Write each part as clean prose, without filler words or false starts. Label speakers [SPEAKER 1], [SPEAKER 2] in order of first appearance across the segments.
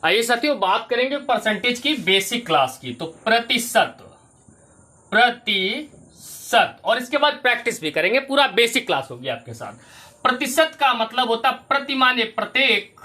[SPEAKER 1] आइए साथियों बात करेंगे परसेंटेज की बेसिक क्लास की। तो प्रतिशत और इसके बाद प्रैक्टिस भी करेंगे, पूरा बेसिक क्लास होगी आपके साथ। प्रतिशत का मतलब होता प्रति माने प्रत्येक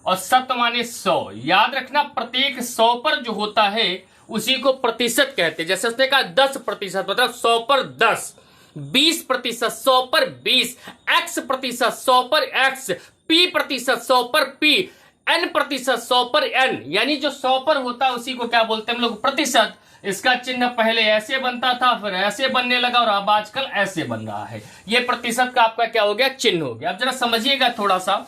[SPEAKER 1] और शत माने 100। याद रखना प्रत्येक 100 पर जो होता है उसी को प्रतिशत कहते हैं। जैसे उसने कहा 10% मतलब 100 पर 10, 20% 100 पर 20, x प्रतिशत 100 पर x, p प्रतिशत 100 पर p, n प्रतिशत 100 पर n। यानी जो 100 पर होता है उसी को क्या बोलते हैं हम लोग? प्रतिशत। इसका चिन्ह पहले ऐसे बनता था, फिर ऐसे बनने लगा और अब आजकल ऐसे बन रहा है। ये प्रतिशत का आपका क्या हो गया? चिन्ह हो गया। अब जरा समझिएगा थोड़ा सा।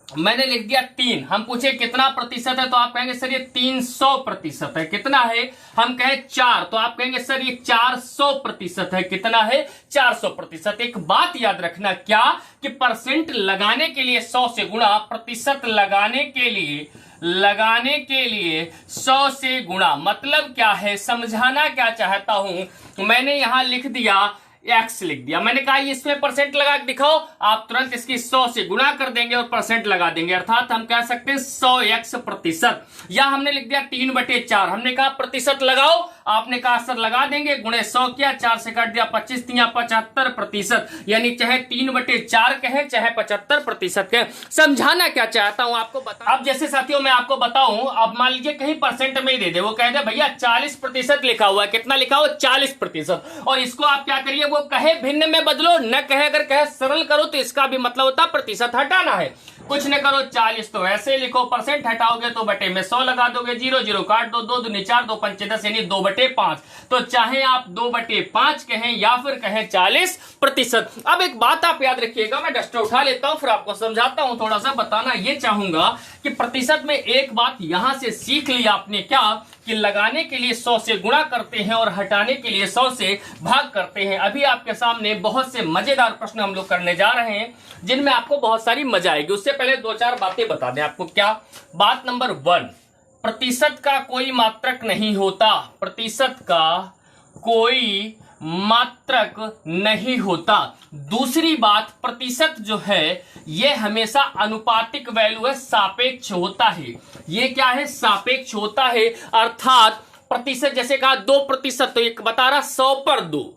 [SPEAKER 1] मैंने लिख दिया 3, हम पूछे कितना प्रतिशत है तो आप कहेंगे सर ये 300% है। कितना है? हम कहें 4 तो आप कहेंगे सर ये 400% है। कितना है? 400%। एक बात याद रखना, क्या कि परसेंट लगाने के लिए 100 से गुणा, प्रतिशत लगाने के लिए 100 से गुणा। मतलब क्या है, समझाना क्या चाहता हूं, मैंने यहां लिख दिया x लिख दिया, मैंने कहा इसमें परसेंट लगा के दिखाओ, आप तुरंत इसकी 100 से गुणा कर देंगे और परसेंट लगा देंगे। अर्थात हम कह सकते हैं 100x%। या हमने लिख दिया 3/4, हमने कहा प्रतिशत लगाओ, आपने कहा सर लगा देंगे, गुणे 100 किया, 4 से काट दिया 25, 75%। यानी चाहे 3/4 कहे चाहे 75% कहे, समझाना क्या चाहता हूं आपको बता। अब जैसे साथियों मैं आपको बताऊं, अब मान लीजिए कहीं परसेंट में ही दे दे, वो कह दे भैया 40% लिखा हुआ है। कितना लिखा हुआ? 40%। और इसको आप क्या करिए, वो कहे भिन्न में बदलो, न कहे अगर कहे सरल करो तो इसका भी मतलब होता प्रतिशत हटाना है। कुछ न करो 40 तो ऐसे लिखो, परसेंट हटाओगे तो बटे में 100 लगा दोगे, 0 0 काट दो, 2 दूनी 4, 2 पंचे 10 यानी 2/5। तो चाहे आप 2/5 कहें या फिर कहें 40%। अब एक बात आप याद रखिएगा, मैं डस्टर उठा लेता हूं फिर आपको समझाता हूं। थोड़ा सा बताना ये चाहूंगा कि प्रतिशत में एक बात यहां से सीख ली आपने, क्या कि लगाने के लिए 100 से गुणा करते हैं और हटाने के लिए 100 से भाग करते हैं। अभी आपके सामने बहुत से मजेदार प्रश्न हम लोग करने जा रहे हैं जिनमें आपको बहुत सारी मजा आएगी। उससे पहले 2-4 बातें बता दें आपको। क्या बात? नंबर 1, प्रतिशत का कोई मात्रक नहीं होता। प्रतिशत का कोई मात्रक नहीं होता। दूसरी बात, प्रतिशत जो है ये हमेशा अनुपातिक वैल्यू है, सापेक्ष होता है। ये क्या है? सापेक्ष होता है। अर्थात प्रतिशत जैसे कहा 2%, तो एक बता रहा 100 पर 2,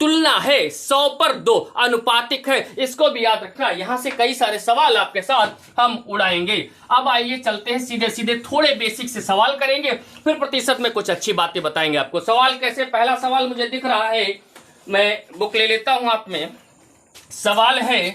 [SPEAKER 1] तुलना है 100 पर 2, अनुपातिक है। इसको भी याद रखना। यहां से कई सारे सवाल आपके साथ हम उड़ाएंगे। अब आइए चलते हैं सीधे सीधे, थोड़े बेसिक से सवाल करेंगे, फिर प्रतिशत में कुछ अच्छी बातें बताएंगे आपको। सवाल कैसे? पहला सवाल मुझे दिख रहा है, मैं बुक ले लेता हूं हाथ में। सवाल है